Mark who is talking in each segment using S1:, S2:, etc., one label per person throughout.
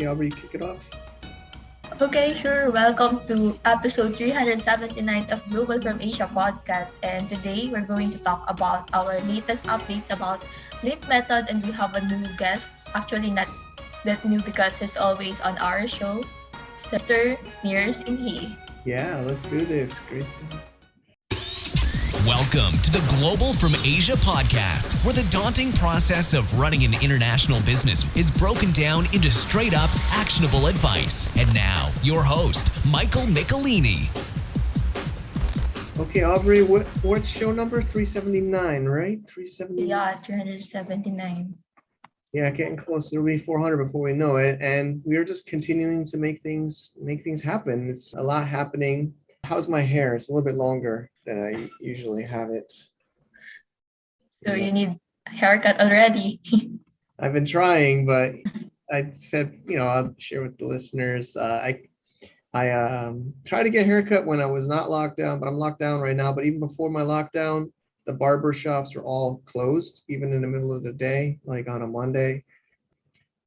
S1: Okay, Aubrey, you kick it off.
S2: Okay, sure. Welcome to episode 379 of Global from Asia podcast. And today we're going to talk about our latest updates about LIMP method. And we have a new guest. Actually, not that new because he's always on our show, Mr. Mir Sinhi.
S1: Yeah, let's do this. Great.
S3: Welcome to the Global from Asia podcast, where the daunting process of running an international business is broken down into straight up, actionable advice. And now, your host, Michael Michelini.
S1: Okay, Aubrey, what's show number? 379, right? 379?
S2: Yeah, 379.
S1: Yeah, getting close. It'll be 400 before we know it. And we're just continuing to make things happen. It's a lot happening. How's my hair? It's a little bit longer than I usually have it.
S2: So you need a haircut already.
S1: I've been trying, but I said, I'll share with the listeners. I tried to get a haircut when I was not locked down, but I'm locked down right now. But even before my lockdown, the barber shops are all closed, even in the middle of the day, like on a Monday,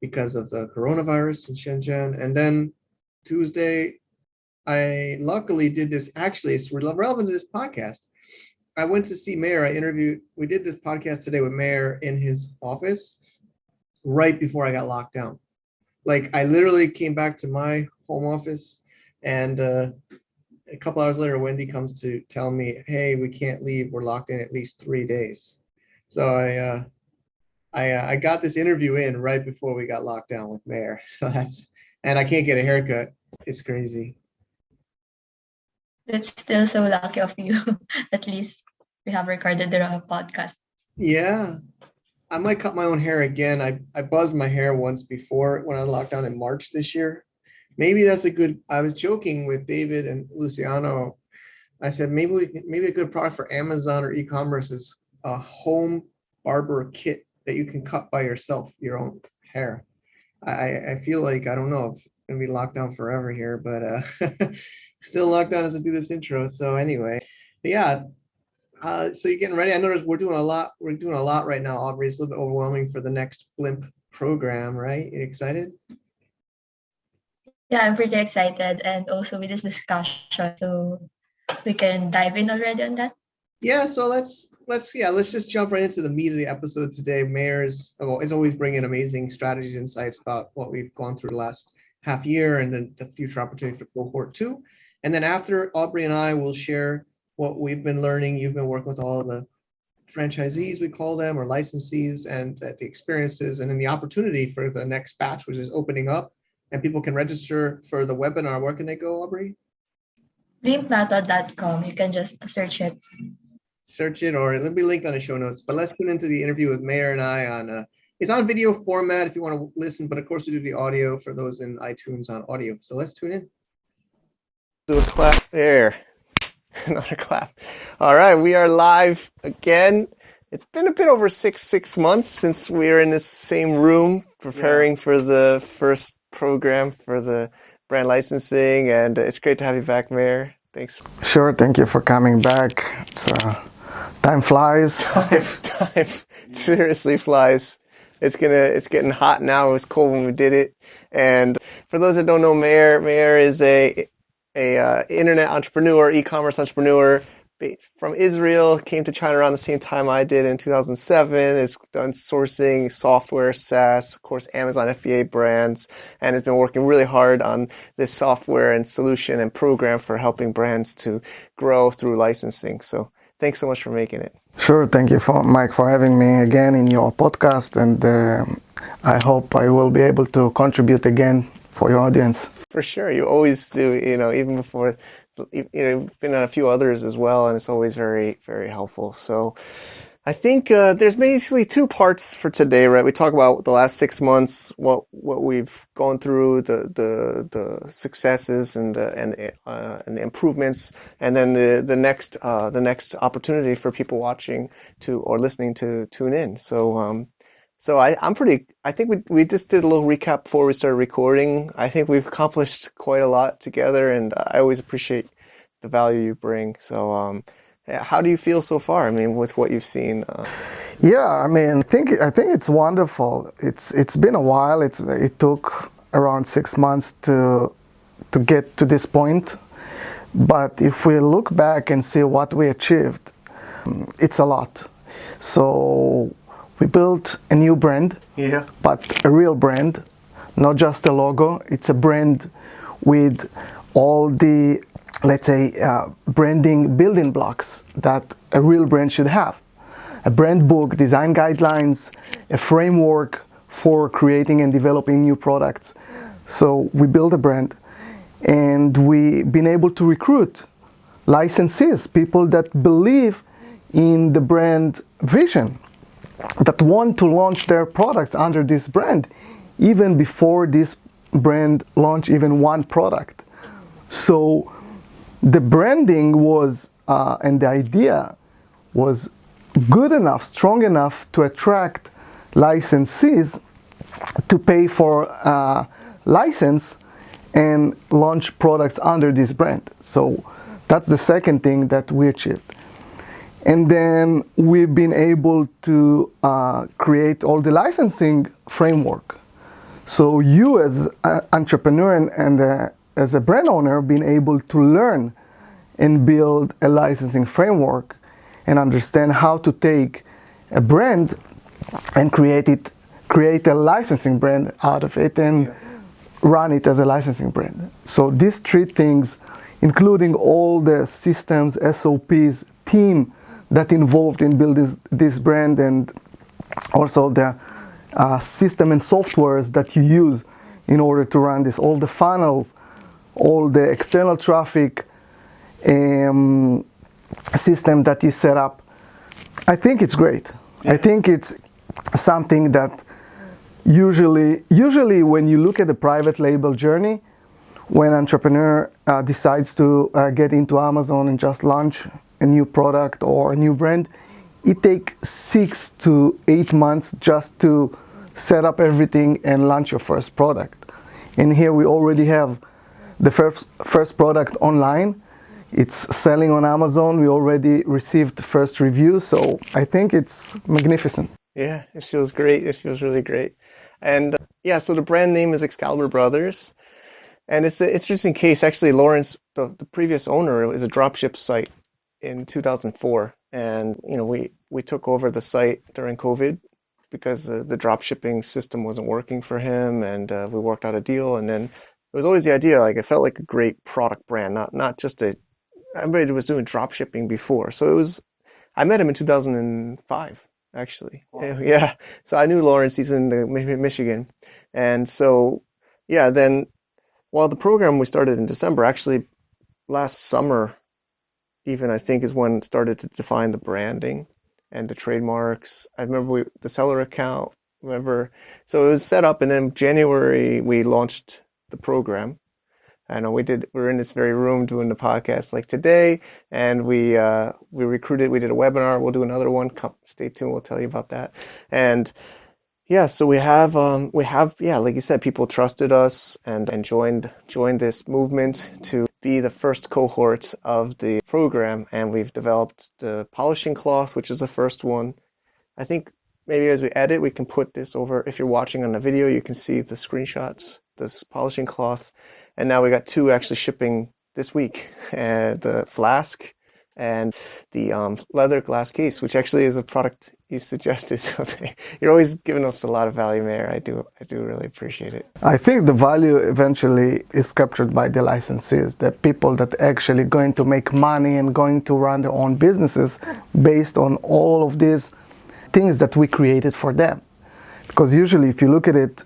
S1: because of the coronavirus in Shenzhen. And then Tuesday, I luckily did this. Actually, it's relevant to this podcast. I went to see Mayor. We did this podcast today with Mayor in his office right before I got locked down. Like, I literally came back to my home office, and a couple hours later, Wendy comes to tell me, hey, we can't leave. We're locked in at least 3 days. So I got this interview in right before we got locked down with Mayor. And I can't get a haircut. It's crazy.
S2: That's still so lucky of you. At least we have recorded the podcast.
S1: Yeah. I might cut my own hair again. I buzzed my hair once before when I locked down in March this year. Maybe that's I was joking with David and Luciano. I said, maybe a good product for Amazon or e-commerce is a home barber kit that you can cut by yourself, your own hair. I feel like, I don't know if I'm gonna be locked down forever here, but still locked down as I do this intro. So anyway, yeah. So you're getting ready. I noticed we're doing a lot right now, Aubrey. It's a little bit overwhelming for the next Blimp program, right? You excited?
S2: Yeah, I'm pretty excited, and also with this discussion, so we can dive in already on that.
S1: Yeah, so let's just jump right into the meat of the episode today. Mayor is always bringing amazing strategies, insights about what we've gone through the last half year and then the future opportunity for cohort 2. And then after, Aubrey and I will share what we've been learning. You've been working with all of the franchisees, we call them, or licensees, and the experiences, and then the opportunity for the next batch, which is opening up, and people can register for the webinar. Where can they go, Aubrey?
S2: limpmethod.com. You can just search it.
S1: Search it, or it'll be linked on the show notes. But let's tune into the interview with Mayor and I on it's on video format if you want to listen, but of course we do the audio for those in iTunes on audio. So let's tune in. Do a clap there. Another clap. All right, we are live again. It's been a bit over six months since we were in this same room preparing for the first program for the brand licensing, and it's great to have you back, Mayor. Thanks.
S4: Sure, thank you for coming back. Time flies.
S1: Time seriously flies. It's getting hot now. It was cold when we did it. And for those that don't know, Mayor is a internet entrepreneur, e-commerce entrepreneur from Israel. Came to China around the same time I did in 2007. Has done sourcing, software, SaaS, of course, Amazon FBA brands, and has been working really hard on this software and solution and program for helping brands to grow through licensing. So thanks so much for making it.
S4: Sure, thank you, Mike, for having me again in your podcast, and I hope I will be able to contribute again for your audience.
S1: For sure, you always do. Even before, you've been on a few others as well, and it's always very, very helpful. So I think there's basically two parts for today, right? We talk about the last 6 months, what we've gone through, the successes and the improvements, and then the next opportunity for people watching or listening to tune in. So I think we just did a little recap before we started recording. I think we've accomplished quite a lot together, and I always appreciate the value you bring. So how do you feel so far? I mean, with what you've seen?
S4: Yeah, I mean, I think it's wonderful. It's been a while. It took around 6 months to get to this point. But if we look back and see what we achieved, it's a lot. So we built a new brand, but a real brand, not just a logo. It's a brand with all the, let's say, branding building blocks that a real brand should have. A brand book, design guidelines, a framework for creating and developing new products. So we built a brand, and we've been able to recruit licensees, people that believe in the brand vision, that want to launch their products under this brand, even before this brand launch even one product. So the branding was, and the idea was good enough, strong enough to attract licensees to pay for license and launch products under this brand. So that's the second thing that we achieved. And then we've been able to create all the licensing framework. So you as an entrepreneur and as a brand owner, been able to learn and build a licensing framework and understand how to take a brand and create a licensing brand out of it and run it as a licensing brand. So these three things, including all the systems, SOPs, team that involved in building this brand, and also the system and softwares that you use in order to run this, all the funnels, all the external traffic system that you set up. I think it's great. I think it's something that usually when you look at the private label journey, when an entrepreneur decides to get into Amazon and just launch a new product or a new brand, it takes 6 to 8 months just to set up everything and launch your first product. And here we already have the first product online. It's selling on Amazon. We already received the first reviews, so I think it's magnificent.
S1: Yeah, it feels great. It feels really great. And so the brand name is Excalibur Brothers. And it's an interesting case. Actually, Lawrence, the previous owner, is a dropship site in 2004. And, we took over the site during COVID because the dropshipping system wasn't working for him. And we worked out a deal. And then it was always the idea, like, it felt like a great product brand, not just everybody was doing dropshipping before. So I met him in 2005. Actually. Wow. Yeah. So I knew Lawrence, he's in Michigan. And so, then while the program we started in December, actually last summer, even I think is when it started to define the branding and the trademarks. I remember the seller account, so it was set up, and then January we launched the program. I know we're in this very room doing the podcast like today, and we recruited, we did a webinar, we'll do another one, stay tuned, we'll tell you about that. And so we have like you said, people trusted us and joined this movement to be the first cohort of the program, and we've developed the polishing cloth, which is the first one. I think maybe as we edit, we can put this over. If you're watching on the video, you can see the screenshots, this polishing cloth. And now we got 2 actually shipping this week, the flask and the leather glass case, which actually is a product you suggested. So you're always giving us a lot of value, Mayor. I do really appreciate it.
S4: I think the value eventually is captured by the licensees, the people that actually going to make money and going to run their own businesses based on all of these things that we created for them. Because usually if you look at it,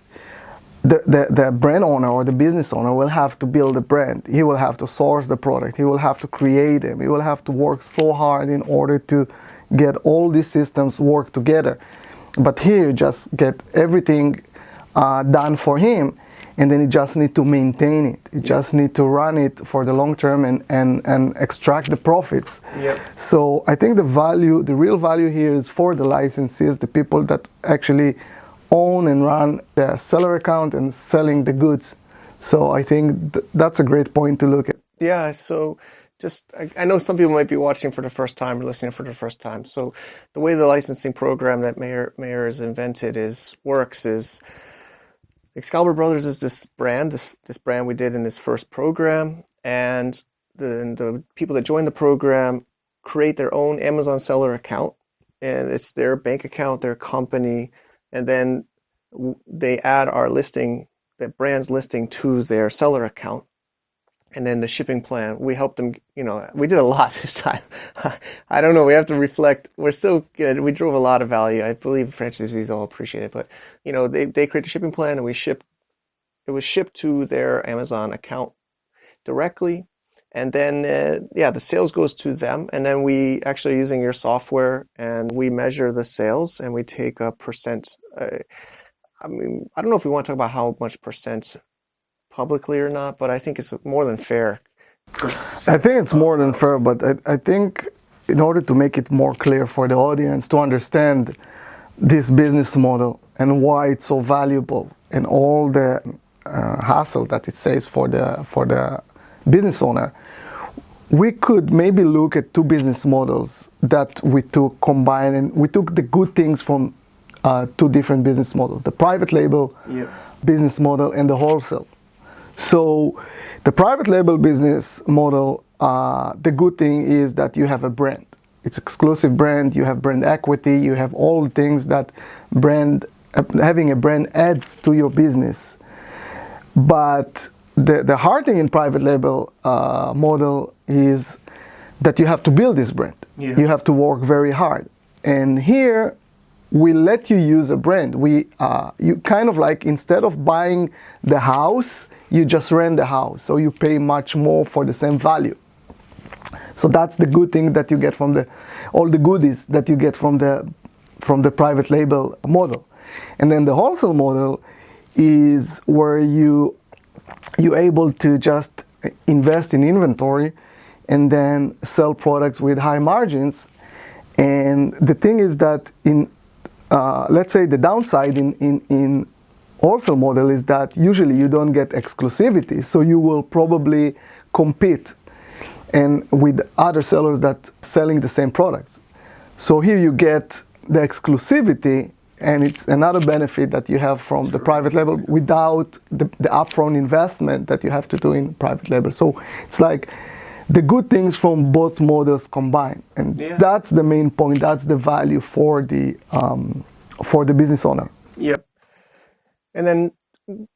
S4: the brand owner or the business owner will have to build a brand. He will have to source the product. He will have to create them. He will have to work so hard in order to get all these systems work together. But here you just get everything done for him, and then you just need to maintain it. You just need to run it for the long term and extract the profits.
S1: Yep.
S4: So I think the real value here is for the licensees, the people that actually own and run the seller account and selling the goods. So I think that's a great point to look at.
S1: Yeah, so I know some people might be watching for the first time or listening for the first time. So the way the licensing program that Mayor has invented works is Excalibur Brothers is this brand, this brand we did in this first program, and the people that join the program create their own Amazon seller account, and it's their bank account, their company, and then they add our listing, the brand's listing, to their seller account. And then the shipping plan, we helped them, we did a lot this time. I don't know, we have to reflect. We're so good. We drove a lot of value. I believe franchisees all appreciate it. But, they create a shipping plan and it was shipped to their Amazon account directly. And then, the sales goes to them. And then we actually are using your software and we measure the sales and we take a percent. I don't know if we want to talk about how much percent publicly or not, but I think it's more than fair.
S4: I think it's more than fair, but I think in order to make it more clear for the audience to understand this business model and why it's so valuable and all the hassle that it saves for the business owner, we could maybe look at two business models that we took combined, and we took the good things from two different business models: the private label business model and the wholesale. So the private label business model, the good thing is that you have a brand. It's exclusive brand, you have brand equity, you have all the things that having a brand adds to your business. But the hard thing in private label model is that you have to build this brand.
S1: Yeah.
S4: You have to work very hard. And here, we let you use a brand. You kind of like, instead of buying the house, you just rent the house, so you pay much more for the same value. So that's the good thing that you get from all the goodies that you get from the private label model. And then the wholesale model is where you're able to just invest in inventory and then sell products with high margins. And the thing is that let's say the downside in wholesale model is that usually you don't get exclusivity, so you will probably compete with other sellers that selling the same products. So here you get the exclusivity, and it's another benefit that you have from the private label without the upfront investment that you have to do in private label. So it's like the good things from both models combined, and that's the main point. That's the value for the business owner.
S1: Yep. And then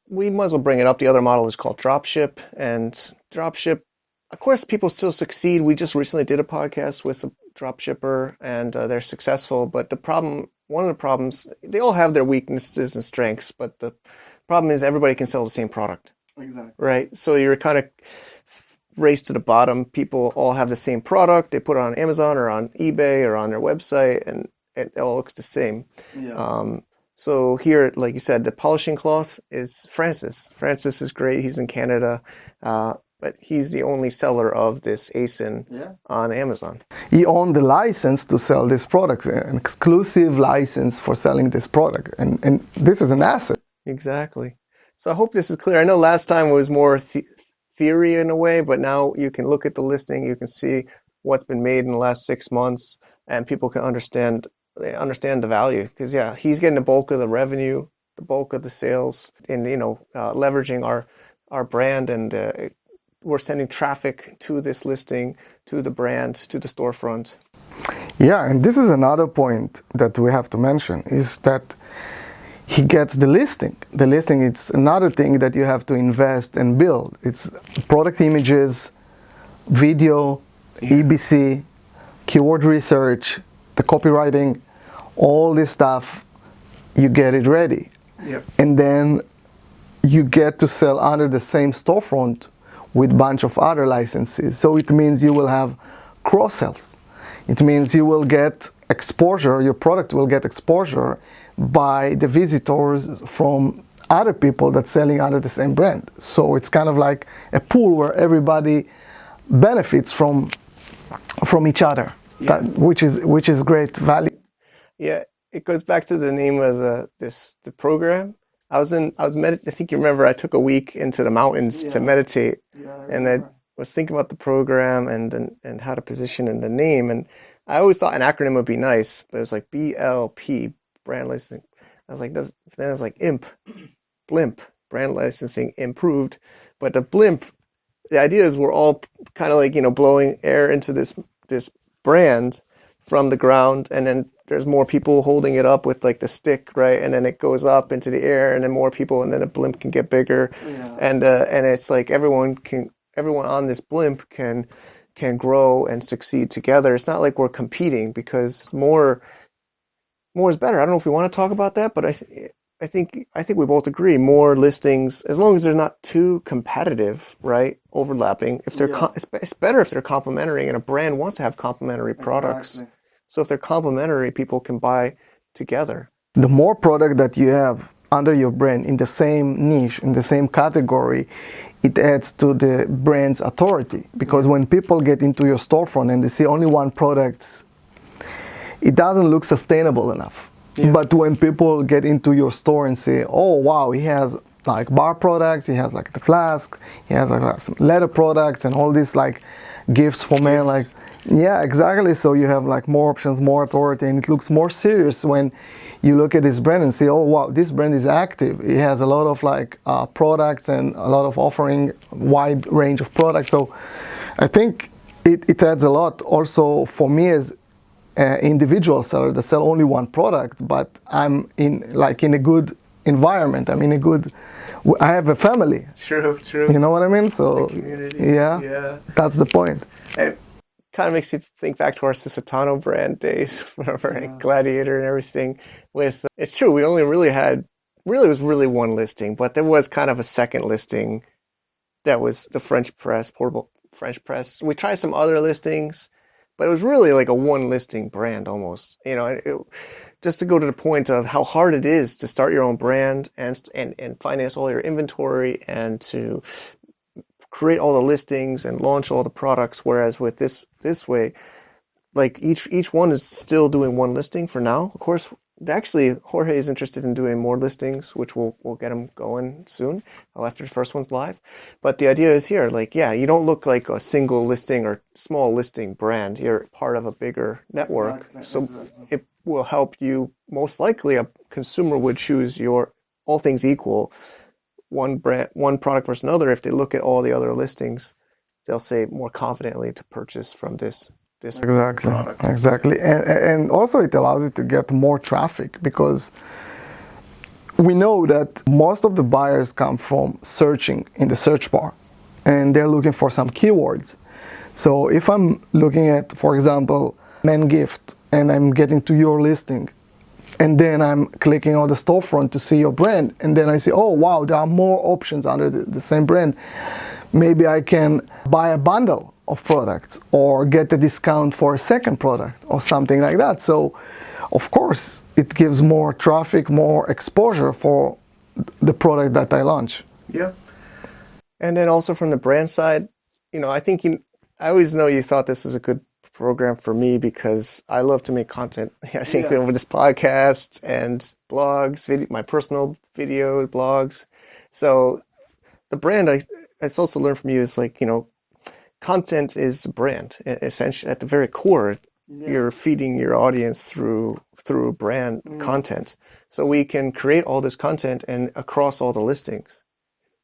S1: we might as well bring it up. The other model is called dropship, and dropship, of course, people still succeed. We just recently did a podcast with a dropshipper, and they're successful. But one of the problems, they all have their weaknesses and strengths, but the problem is everybody can sell the same product.
S4: Exactly.
S1: Right? So you're kind of race to the bottom. People all have the same product. They put it on Amazon or on eBay or on their website, and it all looks the same.
S4: Yeah.
S1: So here, like you said, the polishing cloth is Francis. Francis is great. He's in Canada, but he's the only seller of this ASIN on Amazon.
S4: He owned the license to sell this product, an exclusive license for selling this product, and this is an asset.
S1: Exactly. So I hope this is clear. I know last time it was more theory in a way, but now you can look at the listing, you can see what's been made in the last 6 months, and people can understand the value, because he's getting the bulk of the revenue, the bulk of the sales, and leveraging our brand, and we're sending traffic to this listing, to the brand, to the storefront.
S4: Yeah, and this is another point that we have to mention, is that he gets the listing. The listing, it's another thing that you have to invest and build. It's product images, video, EBC, keyword research, the copywriting, all this stuff, you get it ready.
S1: Yep.
S4: And then you get to sell under the same storefront with a bunch of other licenses. So it means you will have cross-sells. It means you will get exposure, your product will get exposure by the visitors from other people that's selling under the same brand. So it's kind of like a pool where everybody benefits from each other, which is great value.
S1: Yeah, it goes back to the name of the program. I think you remember I took a week into the mountains to meditate, and I was thinking about the program and how to position in the name, and I always thought an acronym would be nice, but it was like BLP, brand licensing. I was like, then it was like IMP, blimp. Brand licensing improved, but the blimp, the idea is we're all kind of like, blowing air into this brand from the ground, and then there's more people holding it up with like the stick, right? And then it goes up into the air, and then more people, and then a blimp can get bigger.
S4: Yeah.
S1: And it's like everyone on this blimp can grow and succeed together. It's not like we're competing, because more is better. I don't know if we want to talk about that, but I think we both agree more listings, as long as they're not too competitive, right? Overlapping. If they're it's better if they're complementary, and a brand wants to have complementary products.
S4: Exactly.
S1: So if they're complementary, people can buy together.
S4: The more product that you have under your brand in the same niche, in the same category, it adds to the brand's authority. Because when people get into your storefront and they see only one product, it doesn't look sustainable enough.
S1: Yeah.
S4: But when people get into your store and say, oh wow, he has like bar products, he has like the flask, he has like some leather products and all these like gifts for men, like, yeah, exactly. So you have like more options, more authority, and it looks more serious when you look at this brand and say, oh wow, this brand is active. It has a lot of like products and a lot of offering, wide range of products. So I think it adds a lot also for me as individual seller that sell only one product, but I'm in a good environment. I have a family.
S1: True.
S4: You know what I mean? So
S1: Community.
S4: yeah, that's the point.
S1: It kind of makes you think back to our Sisatano brand days, remember, like Gladiator and everything. It's true, we only it was really one listing, but there was kind of a second listing that was the French press, portable French press. We tried some other listings, but it was really like a one listing brand almost. Just to go to the point of how hard it is to start your own brand and finance all your inventory and to create all the listings and launch all the products. Whereas with this way, like each one is still doing one listing for now. Of course, actually Jorge is interested in doing more listings, which we'll get him going soon after the first one's live. But the idea is here, like, yeah, you don't look like a single listing or small listing brand. You're part of a bigger network. Exactly. It will help you. Most likely a consumer would choose all things equal, one brand, one product versus another. If they look at all the other listings, they'll say more confidently to purchase from this product.
S4: Exactly. And also it allows you to get more traffic, because we know that most of the buyers come from searching in the search bar and they're looking for some keywords. So if I'm looking at, for example, men gift, and I'm getting to your listing, and then I'm clicking on the storefront to see your brand, and then I see, oh wow, there are more options under the same brand. Maybe I can buy a bundle of products or get a discount for a second product or something like that. So of course it gives more traffic, more exposure for the product that I launch.
S1: Yeah. And then also from the brand side, I think I always know you thought this was a good program for me because I love to make content. I think over this podcast and blogs, my personal video blogs. So the brand it's also learned from you is like, content is a brand. Essentially, at the very core, you're feeding your audience through brand content. So we can create all this content and across all the listings.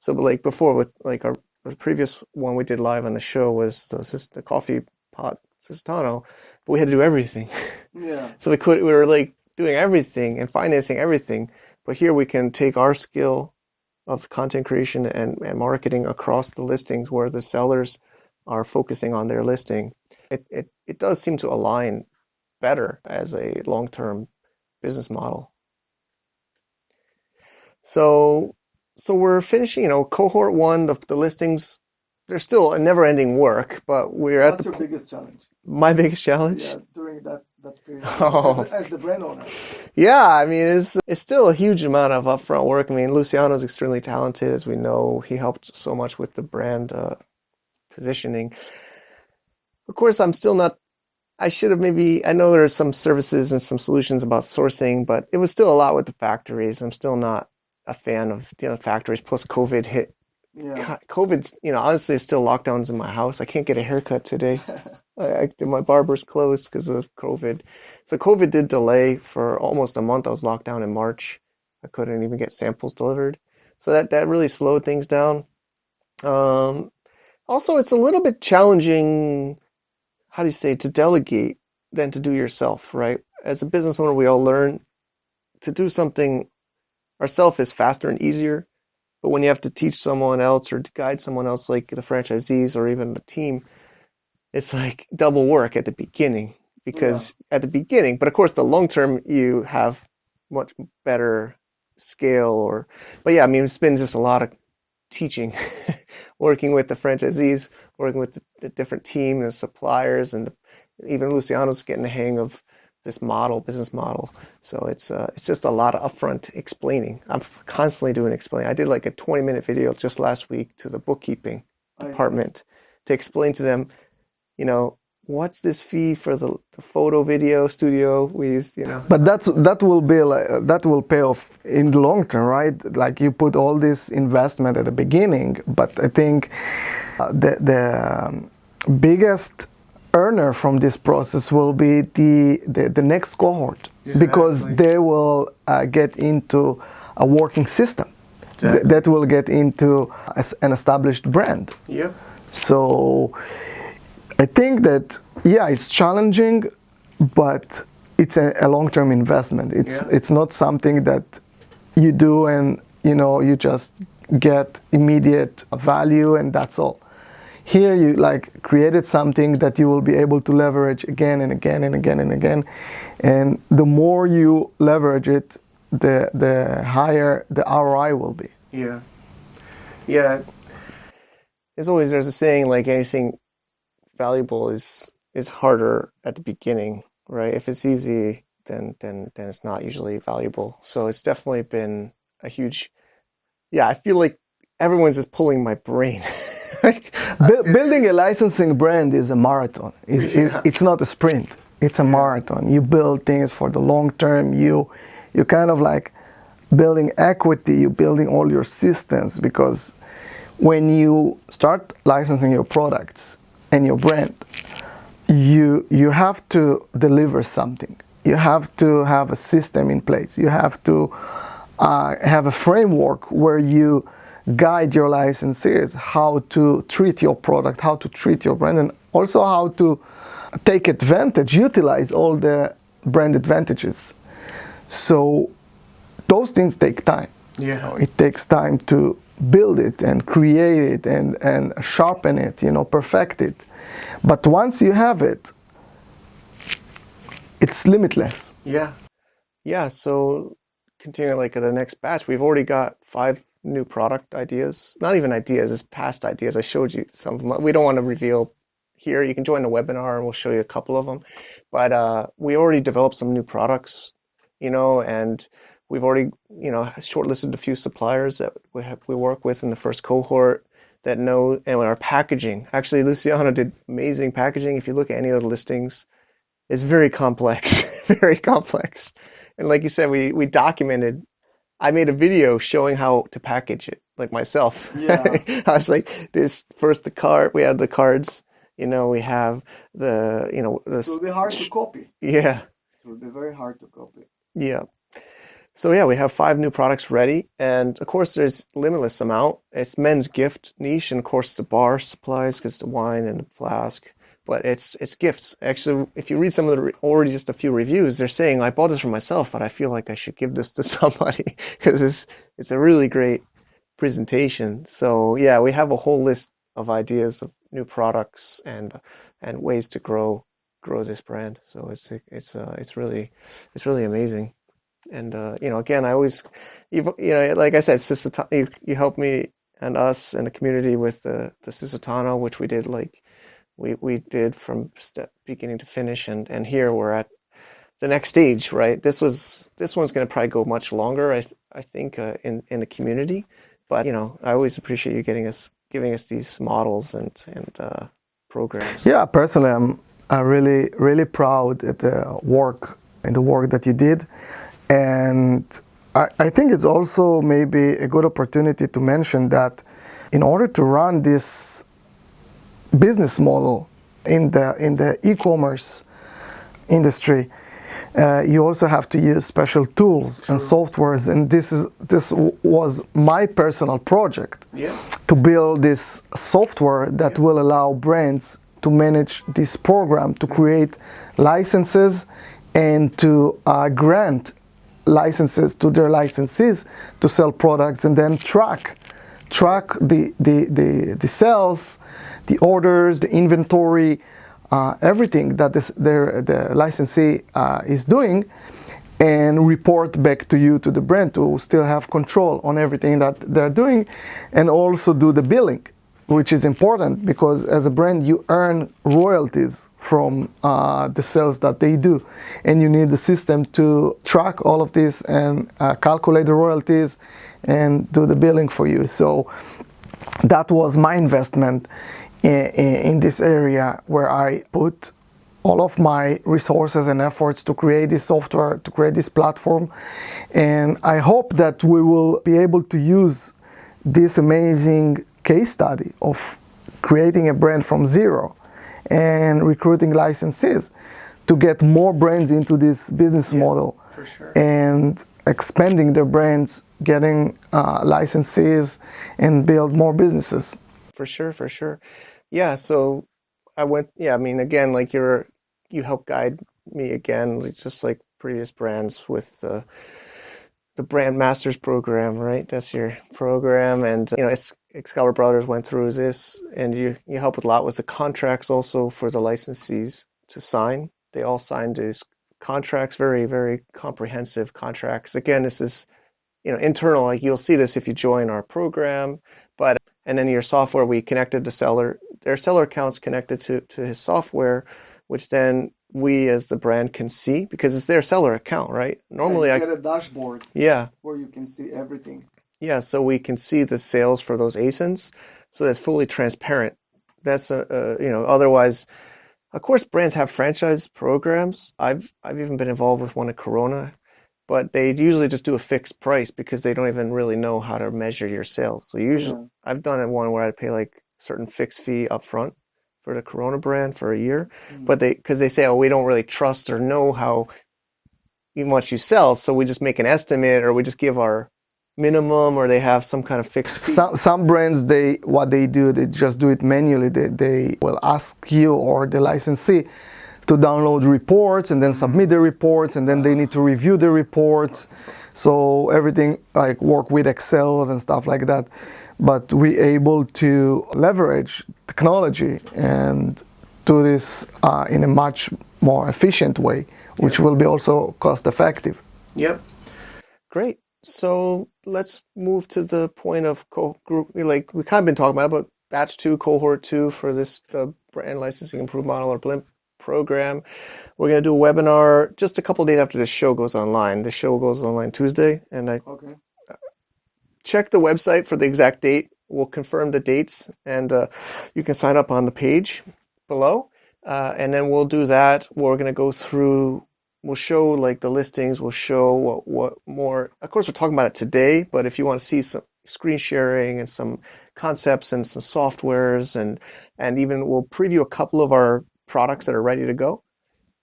S1: So like before with like the previous one we did live on the show was the coffee pot Sistano, but we had to do everything.
S4: Yeah.
S1: So we were like doing everything and financing everything. But here we can take our skill of content creation and marketing across the listings where the sellers are focusing on their listing. It does seem to align better as a long-term business model. So we're finishing, cohort 1, the listings, they're still a never-ending work, but we're
S4: What's your biggest challenge?
S1: My biggest challenge?
S4: Yeah, during that period,
S1: Oh.
S4: as the brand owner.
S1: Yeah, I mean, it's still a huge amount of upfront work. I mean, Luciano's extremely talented, as we know. He helped so much with the brand positioning. Of course, I'm still not, I should have I know there's some services and some solutions about sourcing, but it was still a lot with the factories. I'm still not a fan of dealing with factories, plus COVID hit.
S4: Yeah.
S1: COVID's, honestly, it's still lockdowns in my house. I can't get a haircut today. My barber's closed because of COVID. So COVID did delay for almost a month. I was locked down in March. I couldn't even get samples delivered. So that really slowed things down. Also, it's a little bit challenging, how do you say, to delegate than to do yourself, right? As a business owner, we all learn to do something ourselves is faster and easier. But when you have to teach someone else or to guide someone else, like the franchisees or even the team, it's like double work at the beginning because at the beginning, but of course, the long term, you have much better scale but yeah, I mean, it's been just a lot of teaching, working with the franchisees, working with the different team and suppliers, and even Luciano's getting the hang of this business model. So it's just a lot of upfront explaining. I'm constantly doing explaining. I did like a 20-minute video just last week to the bookkeeping department to explain to them, what's this fee for the photo video studio we use.
S4: But that will be that will pay off in the long term, right? Like you put all this investment at the beginning, but I think the biggest earner from this process will be the next cohort, because they will get into a working system that will get into an established brand.
S1: Yeah.
S4: So I think that, yeah, it's challenging, but it's a long-term investment. It's not something that you do and you just get immediate value and that's all. Here you like created something that you will be able to leverage again and again and again and again, and the more you leverage it, the higher the ROI will be.
S1: Yeah. Yeah. There's a saying, like anything valuable is harder at the beginning, right? If it's easy, then it's not usually valuable. So it's definitely been a huge, I feel like everyone's just pulling my brain.
S4: Building a licensing brand is a marathon. It's not a sprint. It's a marathon. You build things for the long term. You kind of like building equity. You're building all your systems, because when you start licensing your products and your brand, you have to deliver something. You have to have a system in place. You have to have a framework where you guide your licensees how to treat your product, how to treat your brand, and also how to take advantage, utilize all the brand advantages. So those things take time.
S1: Yeah.
S4: It takes time to build it and create it and sharpen it, perfect it. But once you have it, it's limitless.
S1: Yeah. Yeah. So continuing like the next batch, we've already got 5 new product ideas. Not even ideas, it's past ideas. I showed you some of them. We don't want to reveal here. You can join the webinar and we'll show you a couple of them. But we already developed some new products, and we've already, shortlisted a few suppliers that we work with in the first cohort that know, and our packaging. Actually, Luciano did amazing packaging. If you look at any of the listings, it's very complex, very complex. And like you said, we documented. I made a video showing how to package it, like myself.
S4: Yeah.
S1: I was like, the card. We have the cards. We have the,
S4: It will be hard to copy.
S1: Yeah.
S4: It will be very hard to copy.
S1: Yeah. So yeah, we have 5 new products ready, and of course there's limitless amount. It's men's gift niche, and of course the bar supplies, because the wine and the flask. But it's gifts. Actually, if you read some of already just a few reviews, they're saying, I bought this for myself, but I feel like I should give this to somebody because it's a really great presentation. So yeah, we have a whole list of ideas of new products and ways to grow this brand. So it's really amazing. And again, I always, like I said, you helped me and us and the community with the Sisotano, which we did we did from beginning to finish, and here we're at the next stage, right? This one's going to probably go much longer, I think, in the community. But I always appreciate you giving us these models and programs.
S4: Yeah, personally, I'm really really proud at the work that you did. And I think it's also maybe a good opportunity to mention that in order to run this business model in the e-commerce industry, you also have to use special tools and softwares, and this was my personal project to build this software that will allow brands to manage this program, to create licenses and to grant licenses to their licensees to sell products, and then track the sales, the orders, the inventory, everything that the licensee is doing, and report back to you, to the brand, to still have control on everything that they're doing, and also do the billing, which is important because as a brand you earn royalties from the sales that they do, and you need the system to track all of this and calculate the royalties and do the billing for you. So that was my investment in this area, where I put all of my resources and efforts to create this software, to create this platform. And I hope that we will be able to use this amazing case study of creating a brand from zero and recruiting licensees to get more brands into this business model,
S1: for sure.
S4: And expanding their brands, getting licensees, and build more businesses.
S1: For sure. Yeah, so I went, I mean, again, like you helped guide me again, just like previous brands with the Brand Masters program, right? That's your program. And, Excalibur Brothers went through this, and you help a lot with the contracts also for the licensees to sign. They all signed these contracts, very, very comprehensive contracts. Again, this is, internal, like you'll see this if you join our program, and then your software, we connected the seller, their seller accounts connected to his software, which then we as the brand can see because it's their seller account, right? Normally
S4: you get a dashboard where you can see everything.
S1: Yeah, so we can see the sales for those ASINs, so that's fully transparent. That's otherwise, of course, brands have franchise programs. I've even been involved with one at Corona, but they usually just do a fixed price because they don't even really know how to measure your sales. So usually, I've done it one where I pay like a certain fixed fee up front for the Corona brand for a year, but because they say, oh, we don't really trust or know how much you sell, so we just make an estimate, or we just give our minimum, or they have some kind of fixed fee.
S4: Some brands, they just do it manually. They will ask you or the licensee to download reports and then submit the reports, and then they need to review the reports. So everything like work with Excels and stuff like that. But we able to leverage technology and do this in a much more efficient way, which will be also cost effective.
S1: Yep. Great. So let's move to the point of group. Like we kind of been talking about batch 2, cohort 2 for this the brand licensing improved model or BLIMP program. We're going to do a webinar just a couple of days after this show goes online. The show goes online Tuesday, and check the website for the exact date. We'll confirm the dates, and you can sign up on the page below. And then we'll do that. We're going to go through. We'll show like the listings. We'll show what more. Of course, we're talking about it today, but if you want to see some screen sharing and some concepts and some softwares, and even we'll preview a couple of our products that are ready to go.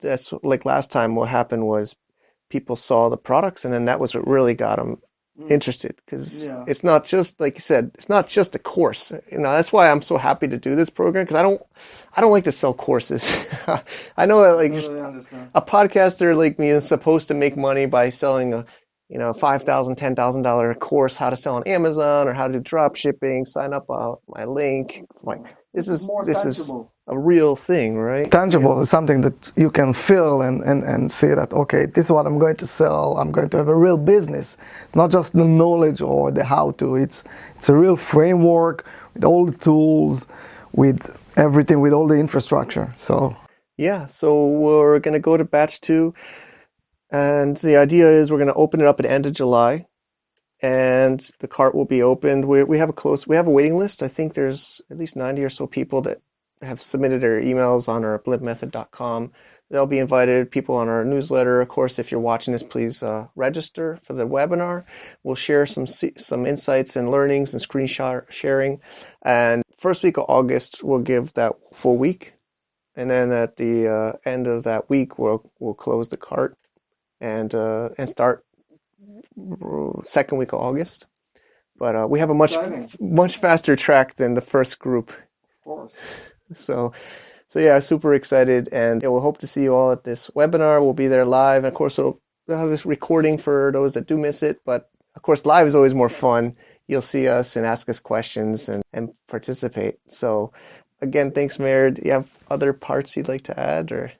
S1: That's like last time. What happened was people saw the products, and then that was what really got them interested, because it's not just, like you said, it's not just a course. That's why I'm so happy to do this program, because I don't like to sell courses. I know like just a podcaster like me is supposed to make money by selling a $5,000, $10,000 course, how to sell on Amazon or how to do drop shipping. Sign up on my link. This is a real thing, right?
S4: Tangible is something that you can feel and see that, okay, this is what I'm going to sell. I'm going to have a real business. It's not just the knowledge or the how-to. It's a real framework with all the tools, with everything, with all the infrastructure. So
S1: we're going to go to batch 2. And the idea is we're going to open it up at the end of July, and the cart will be opened. We have a waiting list. I think there's at least 90 or so people that have submitted their emails on our blimpmethod.com. They'll be invited, people on our newsletter. Of course, if you're watching this, please register for the webinar. We'll share some insights and learnings and screen sharing. And first week of August, we'll give that full week. And then at the end of that week, we'll close the cart. and start second week of August. But we have a much faster track than the first group.
S4: Of course.
S1: So yeah, super excited, and yeah, we'll hope to see you all at this webinar. We'll be there live, and of course we'll have this recording for those that do miss it. But of course, live is always more fun. You'll see us and ask us questions and participate. So again, thanks, Mayor. Do you have other parts you'd like to add, or?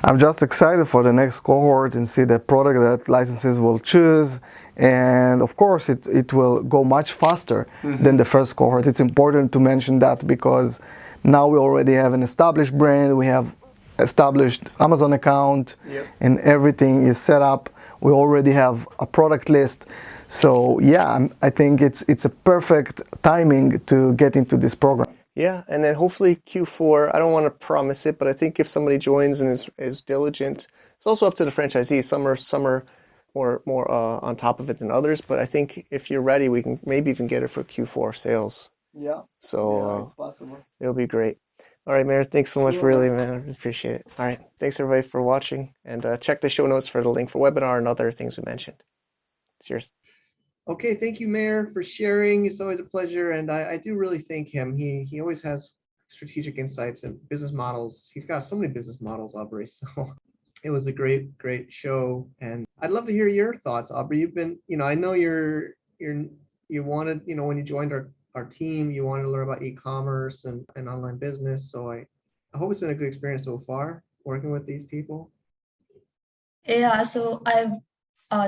S4: I'm just excited for the next cohort and see the product that licenses will choose. And of course, it will go much faster than the first cohort. It's important to mention that because now we already have an established brand, we have established Amazon account, and everything is set up. We already have a product list. So yeah, I think it's a perfect timing to get into this program.
S1: Yeah, and then hopefully Q4, I don't want to promise it, but I think if somebody joins and is diligent, it's also up to the franchisee. Some are more on top of it than others, but I think if you're ready, we can maybe even get it for Q4 sales.
S4: Yeah.
S1: So
S4: It's possible.
S1: it'll be great. All right, Mayor, thanks so much, really, man. I appreciate it. All right, thanks everybody for watching, and check the show notes for the link for webinar and other things we mentioned. Cheers. Okay, thank you, Mayor, for sharing. It's always a pleasure, and I do really thank him. He always has strategic insights and business models. He's got so many business models, Aubrey. So it was a great show, and I'd love to hear your thoughts, Aubrey. You've been, I know you wanted, when you joined our team, you wanted to learn about e-commerce and online business. So I hope it's been a good experience so far working with these people.
S2: Yeah, so I've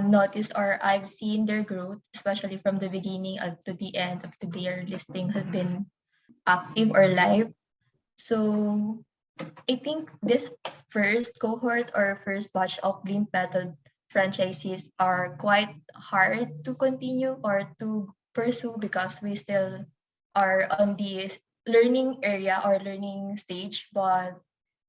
S2: noticed or I've seen their growth, especially from the beginning to the end of their listing has been active or live. So I think this first cohort or first batch of Blink Method franchisees are quite hard to continue or to pursue because we still are on the learning area or learning stage. But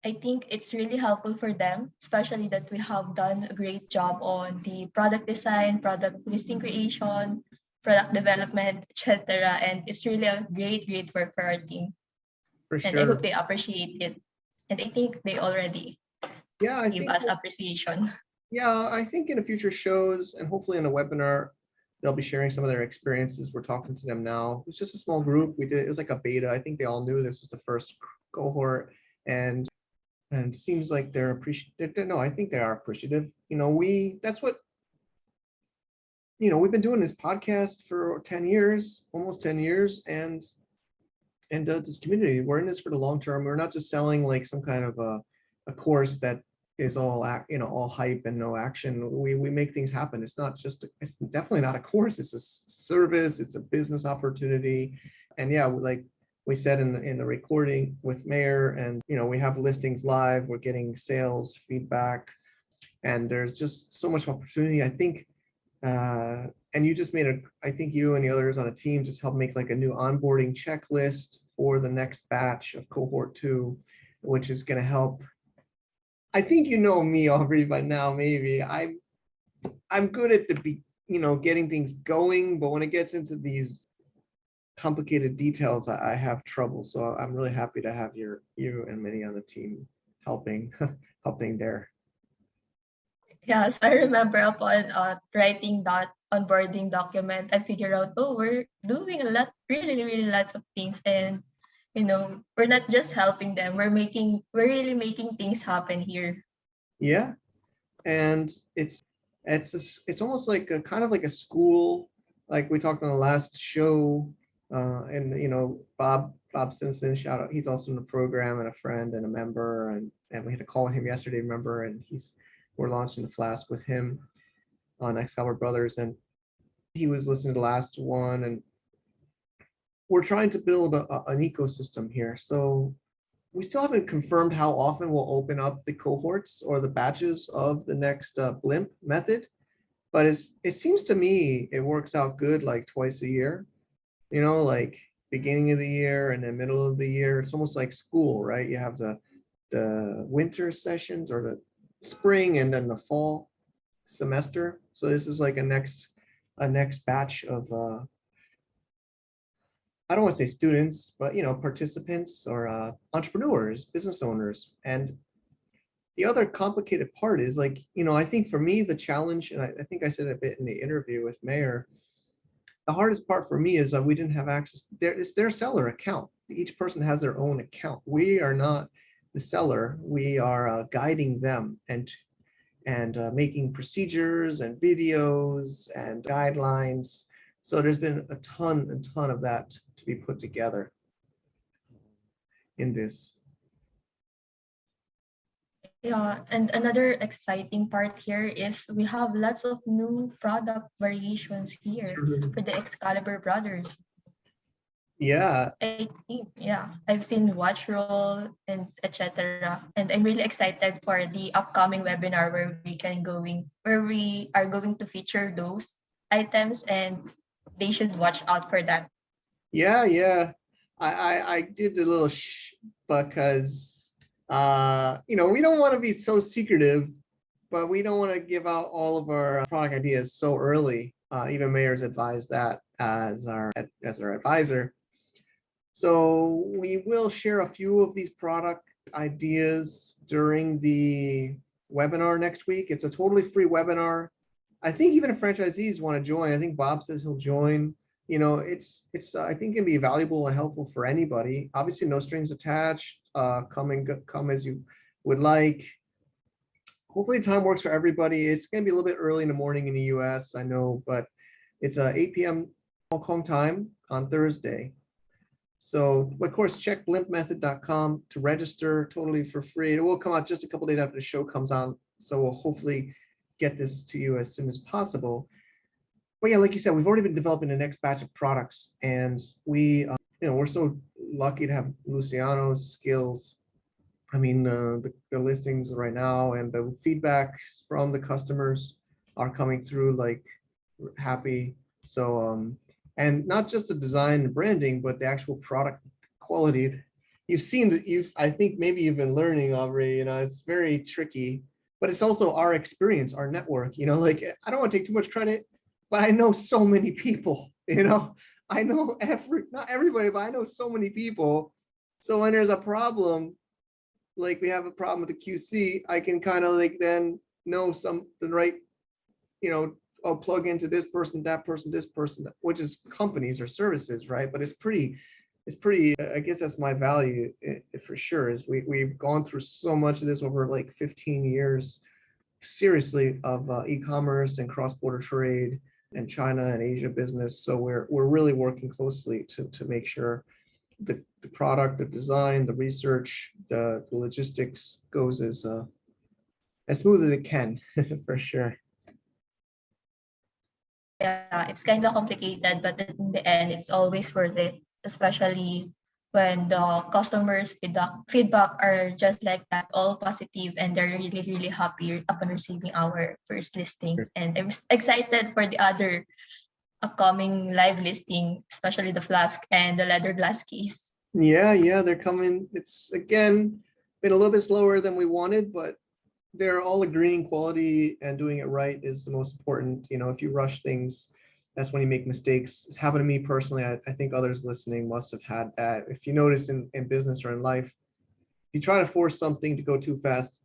S2: I think it's really helpful for them, especially that we have done a great job on the product design, product listing creation, product development, etc. And it's really a great work for our team.
S1: For
S2: And I
S1: sure.
S2: hope they appreciate it. And I think they already give us appreciation.
S1: Yeah, I think in the future shows and hopefully in a webinar, they'll be sharing some of their experiences. We're talking to them now. It's just a small group. It was like a beta. I think they all knew this was the first cohort, and it seems like they're appreciative. No, I think they are appreciative. That's what, we've been doing this podcast for 10 years, almost 10 years, and this community, we're in this for the long term. We're not just selling like some kind of a course that is all all hype and no action. We make things happen. It's definitely not a course. It's a service. It's a business opportunity. And yeah, like we said in the recording with Mayor, and we have listings live. We're getting sales feedback, and there's just so much opportunity. I think. And you just I think you and the others on a team just helped make like a new onboarding checklist for the next batch of cohort 2, which is going to help. I think me, Aubrey, by now. Maybe I'm good at getting things going, but when it gets into these complicated details, I have trouble. So I'm really happy to have you and many on the team helping there.
S2: Yes, I remember upon writing that onboarding document, I figured out, we're doing a lot, really lots of things, and we're not just helping them, we're really making things happen here.
S1: Yeah, and it's almost like a kind of like a school, like we talked on the last show, and Bob Simpson, shout out, he's also in the program and a friend and a member, and we had a call with him yesterday, remember, and we're launching the Flask with him on Excalibur Brothers, and he was listening to the last one, and we're trying to build an ecosystem here. So we still haven't confirmed how often we'll open up the cohorts or the batches of the next Blimp method, but it seems to me it works out good, like twice a year, like beginning of the year and then middle of the year. It's almost like school, right? You have the winter sessions or the spring and then the fall semester. So this is like a next batch of I don't want to say students, but participants or entrepreneurs, business owners, and the other complicated part is like, I think for me, the challenge, and I think I said a bit in the interview with Mayor, the hardest part for me is that we didn't have access. It's their seller account. Each person has their own account. We are not the seller. We are guiding them and making procedures and videos and guidelines. So there's been a ton of that to be put together in this.
S2: Yeah, and another exciting part here is we have lots of new product variations here for the Excalibur brothers.
S1: Yeah.
S2: I think, yeah, I've seen watch roll and etc. And I'm really excited for the upcoming webinar where we are going to feature those items, and they should watch out for that.
S1: Yeah. I did the little because we don't want to be so secretive, but we don't want to give out all of our product ideas so early. Even Mayor's advised that as our advisor. So we will share a few of these product ideas during the webinar next week. It's a totally free webinar. I think even if franchisees want to join, I think Bob says he'll join. It's I think can be valuable and helpful for anybody. Obviously, no strings attached. Come as you would like. Hopefully, time works for everybody. It's going to be a little bit early in the morning in the U.S. I know, but it's 8 p.m. Hong Kong time on Thursday. So, of course, check blimpmethod.com to register totally for free. It will come out just a couple days after the show comes on. So we'll hopefully get this to you as soon as possible. But yeah, like you said, we've already been developing the next batch of products, and we're so lucky to have Luciano's skills. I mean, the listings right now and the feedback from the customers are coming through like happy. So, and not just the design and branding, but the actual product quality. I think maybe you've been learning, Aubrey, it's very tricky, but it's also our experience, our network, like I don't want to take too much credit, but I know so many people, I know not everybody, but I know so many people. So when there's a problem, like we have a problem with the QC, I can kind of like then know the right, I'll plug into this person, that person, this person, which is companies or services, right? But it's pretty, I guess that's my value for sure, is we've gone through so much of this over like 15 years, seriously, of e-commerce and cross-border trade and China and Asia business. So we're really working closely to make sure the product, the design, the research, the logistics goes as smooth as it can, for sure.
S2: Yeah, it's kind of complicated, but in the end, it's always worth it, especially when the customers' feedback are just like that, all positive, and they're really, really happy upon receiving our first listing. And I'm excited for the other upcoming live listing, especially the flask and the leather glass case.
S1: Yeah, they're coming. It's again been a little bit slower than we wanted, but they're all agreeing quality and doing it right is the most important. If you rush things, that's when you make mistakes. It's happened to me personally. I think others listening must have had that. If you notice in business or in life, if you try to force something to go too fast,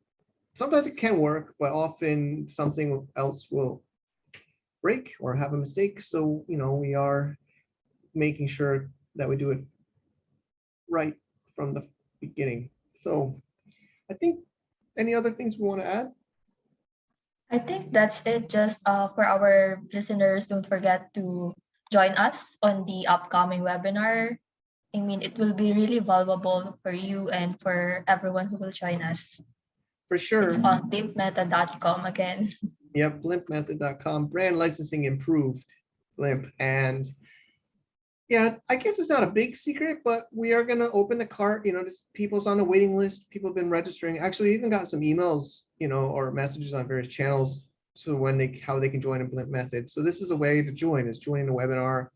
S1: sometimes it can work, but often something else will break or have a mistake. So, we are making sure that we do it right from the beginning. So I think, any other things we want to add?
S2: I think that's it. Just for our listeners, don't forget to join us on the upcoming webinar. I mean, it will be really valuable for you and for everyone who will join us.
S1: For sure.
S2: It's on blimpmethod.com again.
S1: Yep, blimpmethod.com. Brand licensing improved, Blimp. And yeah, I guess it's not a big secret, but we are going to open the cart. Just people's on the waiting list. People have been registering. Actually, we even got some emails, or messages on various channels to how they can join a Blimp Method. So this is a way to join, is joining the webinar.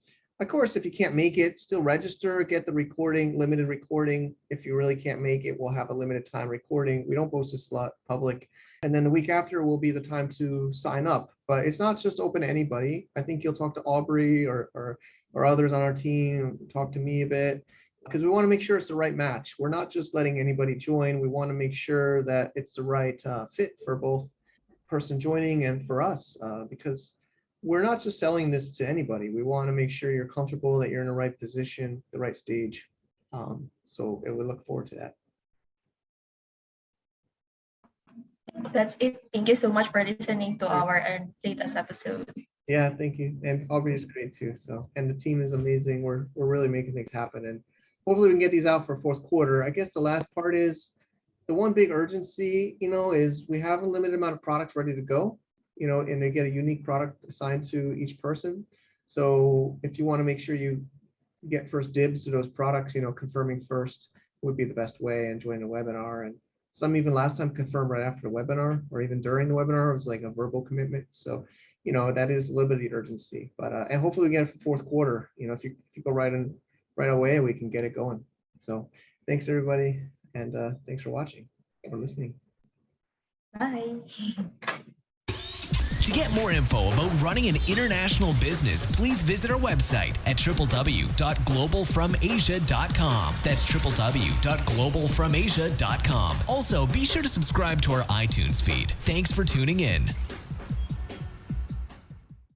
S1: Of course, if you can't make it, still register, get the recording, limited recording. If you really can't make it, we'll have a limited time recording. We don't post this public. And then the week after will be the time to sign up. But it's not just open to anybody. I think you'll talk to Aubrey or others on our team, talk to me a bit. because we want to make sure it's the right match. We're not just letting anybody join. We want to make sure that it's the right fit for both person joining and for us, because we're not just selling this to anybody. We want to make sure you're comfortable, that you're in the right position, the right stage. So we look forward to that.
S2: That's it. Thank you so much for listening to our latest episode.
S1: Yeah, thank you. And Aubrey is great too. So, and the team is amazing. We're really making things happen, and hopefully we can get these out for fourth quarter. I guess the last part is the one big urgency, is we have a limited amount of products ready to go, and they get a unique product assigned to each person. So if you want to make sure you get first dibs to those products, confirming first would be the best way, and join the webinar. And some even last time confirmed right after the webinar, or even during the webinar. It was like a verbal commitment. So, that is a little bit of the urgency, but and hopefully we get it for fourth quarter. If you go right away, we can get it going. So thanks everybody, and thanks for watching or listening.
S2: Bye.
S3: To get more info about running an international business, please visit our website at www.globalfromasia.com. That's www.globalfromasia.com. Also, be sure to subscribe to our iTunes feed. Thanks for tuning in.